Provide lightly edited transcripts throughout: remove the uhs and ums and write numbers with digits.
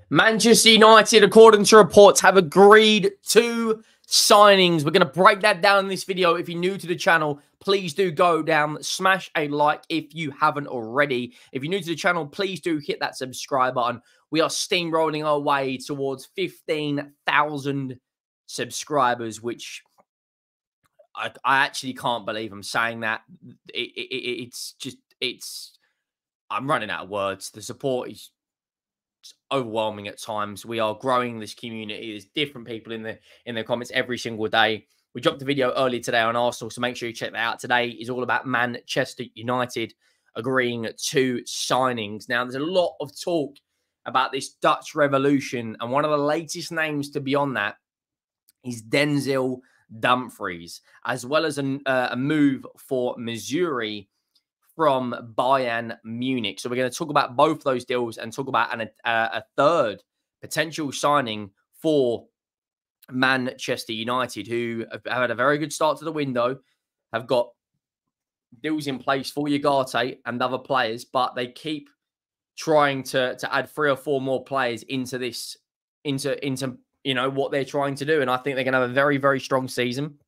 Manchester United, according to reports, have agreed to signings. We're going to break that down in this video. If you're new to the channel, please do go down, smash a like if you haven't already. If you're new to the channel, please do hit that subscribe button. We are steamrolling our way towards 15,000 subscribers, which I actually can't believe I'm saying that. I'm running out of words. The support is overwhelming at times. We are growing this community. There's different people in the comments every single day. We dropped a video earlier today on Arsenal, so make sure you check that out. Today is all about Manchester United agreeing to signings. Now, there's a lot of talk about this Dutch revolution, and one of the latest names to be on that is Denzel Dumfries, as well as a move for Missouri from Bayern Munich. So we're going to talk about both those deals and talk about a third potential signing for Manchester United, who have had a very good start to the window, have got deals in place for Ugarte and other players, but they keep trying to add 3 or 4 more players into this, into you know, what they're trying to do. And I think they're going to have a very, very strong season.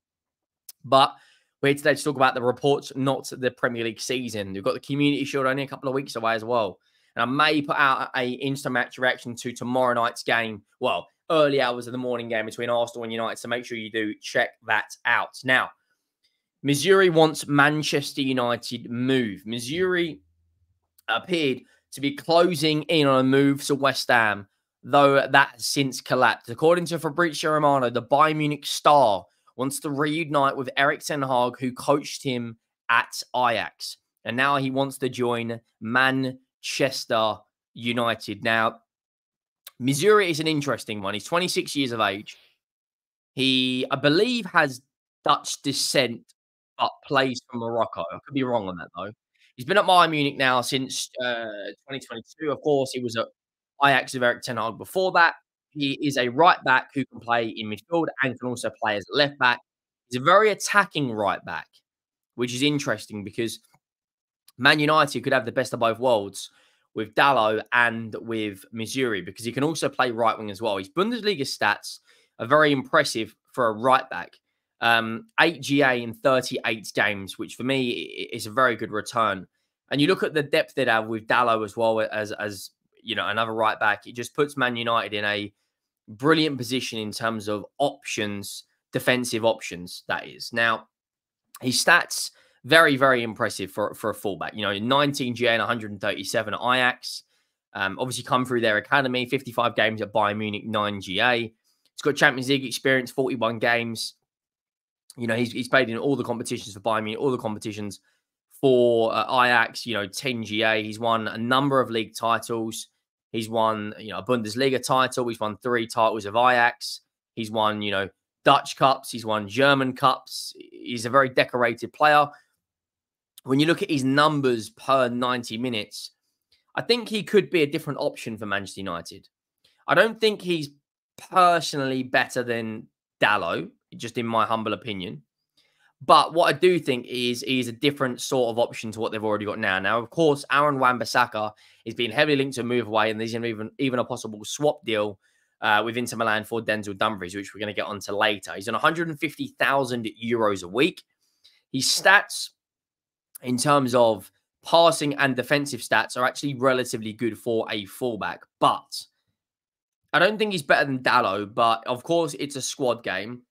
But we're here today to talk about the reports, not the Premier League season. We've got the Community Shield only a couple of weeks away as well. And I may put out a Insta-match reaction to tomorrow night's game. Well, early hours of the morning game between Arsenal and United. So make sure you do check that out. Now, Missouri wants Manchester United move. Missouri appeared to be closing in on a move to West Ham, though that has since collapsed. According to Fabrizio Romano, the Bayern Munich star wants to reunite with Erik ten Hag, who coached him at Ajax. And now he wants to join Manchester United. Now, Missouri is an interesting one. He's 26 years of age. He, I believe, has Dutch descent, but plays from Morocco. I could be wrong on that, though. He's been at Bayern Munich now since 2022. Of course, he was at Ajax with Erik ten Hag before that. He is a right back who can play in midfield and can also play as a left back. He's a very attacking right back, which is interesting because Man United could have the best of both worlds with Dalot and with Missouri, because he can also play right wing as well. His Bundesliga stats are very impressive for a right back. 8 GA in 38 games, which for me is a very good return. And you look at the depth they have with Dalot as well as you know, another right back. It just puts Man United in a brilliant position in terms of options, defensive options, that is. Now, his stats, very, very impressive for a fullback. You know, 19 GA and 137 at Ajax. Obviously come through their academy, 55 games at Bayern Munich, 9 GA. He's got Champions League experience, 41 games. You know, he's played in all the competitions for Bayern Munich, all the competitions for Ajax, you know, 10 GA. He's won a number of league titles. He's won, you know, a Bundesliga title. He's won 3 titles of Ajax. He's won, you know, Dutch Cups. He's won German Cups. He's a very decorated player. When you look at his numbers per 90 minutes, I think he could be a different option for Manchester United. I don't think he's personally better than Dalot, just in my humble opinion. But what I do think is he's a different sort of option to what they've already got now. Now, of course, Aaron Wan-Bissaka is being heavily linked to a move away, and there's even a possible swap deal with Inter Milan for Denzel Dumfries, which we're going to get onto later. He's on 150,000 euros a week. His stats in terms of passing and defensive stats are actually relatively good for a fullback. But I don't think he's better than Dalot, but of course, it's a squad game.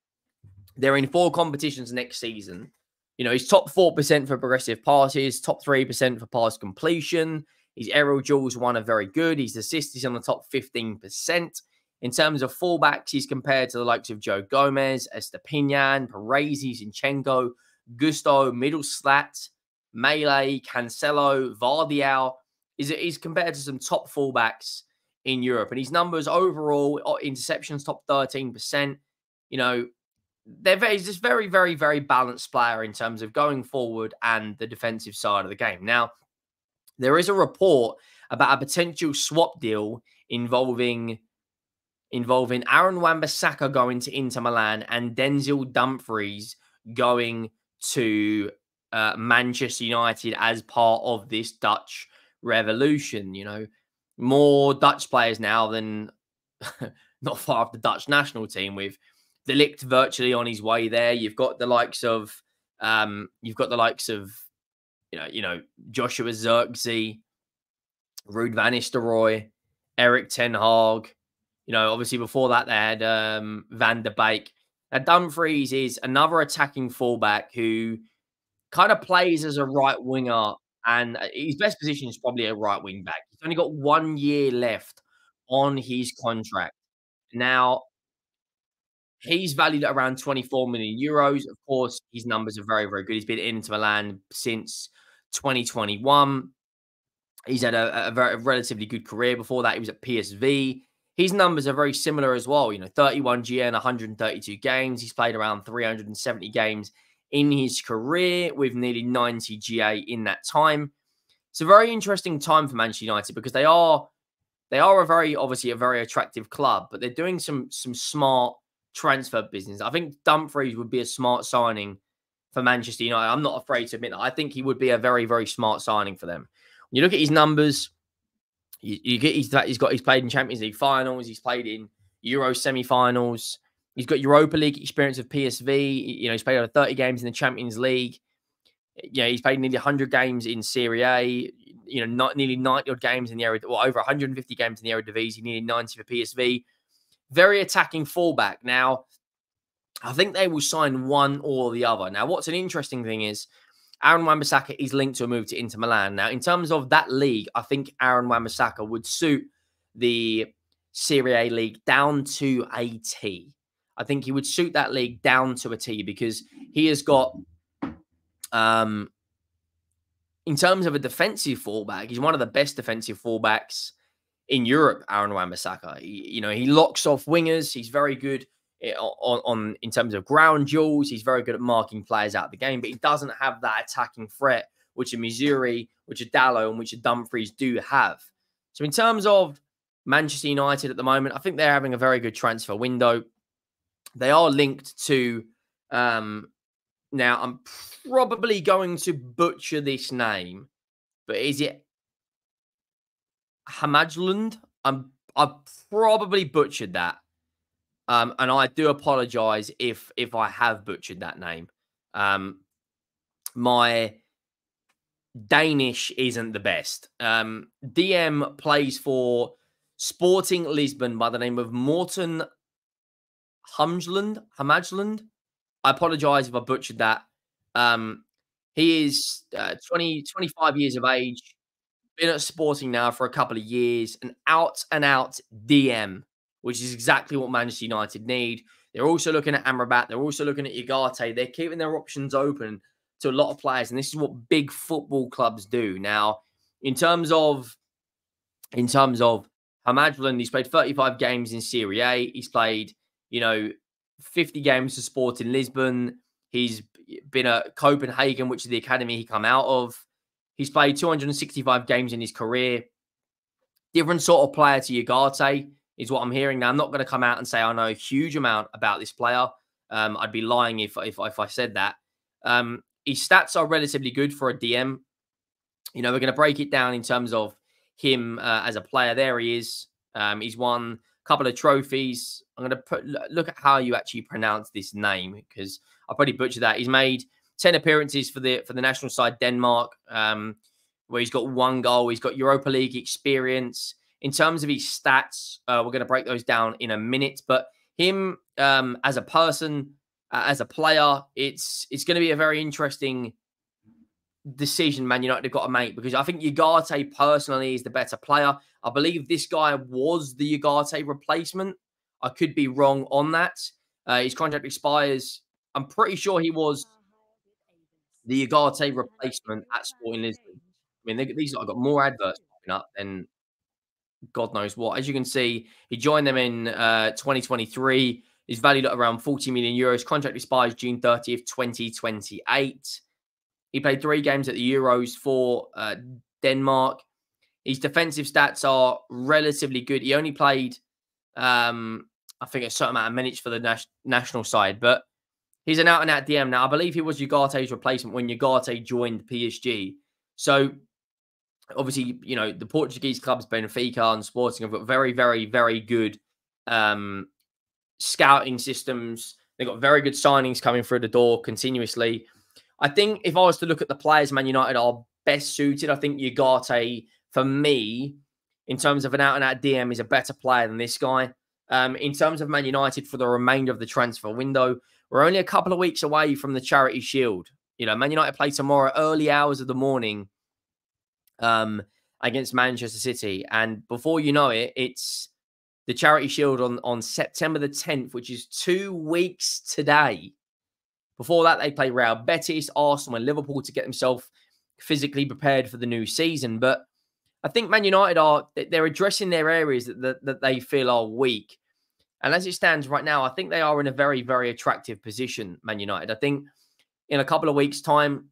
They're in 4 competitions next season. You know, he's top 4% for progressive passes, top 3% for pass completion. His aerial duels one are very good. His assists is on the top 15%. In terms of fullbacks, he's compared to the likes of Joe Gomez, Estepinian, Parezi, Zinchenko, Gusto, Middlestat, Melee, Cancelo, Vardial. He's compared to some top fullbacks in Europe. And his numbers overall, interceptions top 13%. You know, he's just very, very, very balanced player in terms of going forward and the defensive side of the game. Now, there is a report about a potential swap deal involving Aaron Wan-Bissaka going to Inter Milan and Denzel Dumfries going to Manchester United as part of this Dutch revolution. You know, more Dutch players now than not far off the Dutch national team with De Ligt virtually on his way there. You've got the likes of Joshua Zirkzee, Ruud van Nistelrooy, Eric Ten Hag. Obviously before that they had Van der Beek. Now Dumfries is another attacking fullback who kind of plays as a right winger, and his best position is probably a right wing back. He's only got 1 year left on his contract. Now, he's valued at around 24 million euros. Of course, his numbers are very, very good. He's been in Inter Milan since 2021. He's had a very relatively good career. Before that, he was at PSV. His numbers are very similar as well. 31 GA in 132 games. He's played around 370 games in his career with nearly 90 GA in that time. It's a very interesting time for Manchester United because they are obviously a very attractive club, but they're doing some smart transfer business. I think Dumfries would be a smart signing for Manchester United. I'm not afraid to admit that. I think he would be a very, very smart signing for them. When you look at his numbers, he's played in Champions League finals, he's played in Euro semi-finals, he's got Europa League experience with PSV. He's played over 30 games in the Champions League. He's played nearly 100 games in Serie A. Not nearly 90 odd games in the area, or over 150 games in the Eredivisie, nearly 90 for PSV. Very attacking fullback. Now, I think they will sign one or the other. Now, what's an interesting thing is Aaron Wan-Bissaka is linked to a move to Inter Milan. Now, in terms of that league, I think Aaron Wan-Bissaka would suit the Serie A league down to a T. I think he would suit that league down to a T because he has got, in terms of a defensive fullback, he's one of the best defensive fullbacks in Europe, Aaron Wan-Bissaka. He locks off wingers. He's very good in terms of ground duels. He's very good at marking players out of the game, but he doesn't have that attacking threat, which a Missouri, which a Dallo, and which a Dumfries do have. So in terms of Manchester United at the moment, I think they're having a very good transfer window. They are linked to, now I'm probably going to butcher this name, but is it Hamajlund? I've probably butchered that. And I do apologize if I have butchered that name. My Danish isn't the best. DM plays for Sporting Lisbon by the name of Morten Hamajlund. I apologize if I butchered that. He is 25 years of age, been at Sporting now for a couple of years, an out-and-out DM, which is exactly what Manchester United need. They're also looking at Amrabat. They're also looking at Ugarte. They're keeping their options open to a lot of players, and this is what big football clubs do. Now, in terms of Hamajlund, he's played 35 games in Serie A. He's played, 50 games for Sporting Lisbon. He's been at Copenhagen, which is the academy he come out of. He's played 265 games in his career. Different sort of player to Ugarte is what I'm hearing. Now, I'm not going to come out and say I know a huge amount about this player. I'd be lying if I said that. His stats are relatively good for a DM. We're going to break it down in terms of him as a player. There he is. He's won a couple of trophies. I'm going to look at how you actually pronounce this name because I probably butchered that. He's made 10 appearances for the national side Denmark, where he's got 1 goal. He's got Europa League experience. In terms of his stats, we're going to break those down in a minute. But him as a person, as a player, it's going to be a very interesting decision Man United have got to make because I think Ugarte personally is the better player. I believe this guy was the Ugarte replacement. I could be wrong on that. His contract expires. I'm pretty sure he was the Ugarte replacement at Sporting Lisbon. I mean, these have got more adverts popping up than God knows what. As you can see, he joined them in 2023. He's valued at around 40 million euros. Contract expires June 30th, 2028. He played 3 games at the Euros for Denmark. His defensive stats are relatively good. He only played, I think, a certain amount of minutes for the national side, but he's an out-and-out DM. Now, I believe he was Ugarte's replacement when Ugarte joined PSG. So, obviously, the Portuguese clubs, Benfica and Sporting, have got very, very, very good um, scouting systems. They've got very good signings coming through the door continuously. I think if I was to look at the players Man United are best suited, I think Ugarte, for me, in terms of an out-and-out DM, is a better player than this guy. In terms of Man United for the remainder of the transfer window, we're only a couple of weeks away from the Charity Shield. Man United play tomorrow, early hours of the morning, against Manchester City. And before you know it, it's the Charity Shield on September the 10th, which is 2 weeks today. Before that, they play Real Betis, Arsenal, and Liverpool to get themselves physically prepared for the new season. But I think Man United they're addressing their areas that they feel are weak. And as it stands right now, I think they are in a very, very attractive position, Man United. I think in a couple of weeks' time,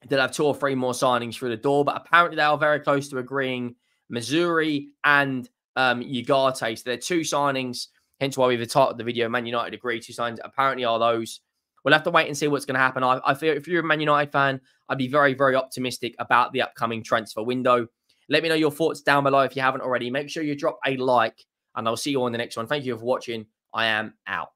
they'll have 2 or 3 more signings through the door. But apparently they are very close to agreeing Missouri and Ugarte. So they're 2 signings, hence why we've titled the video, Man United agree 2 signings. Apparently are those. We'll have to wait and see what's going to happen. I feel if you're a Man United fan, I'd be very, very optimistic about the upcoming transfer window. Let me know your thoughts down below if you haven't already. Make sure you drop a like, and I'll see you on the next one. Thank you for watching. I am out.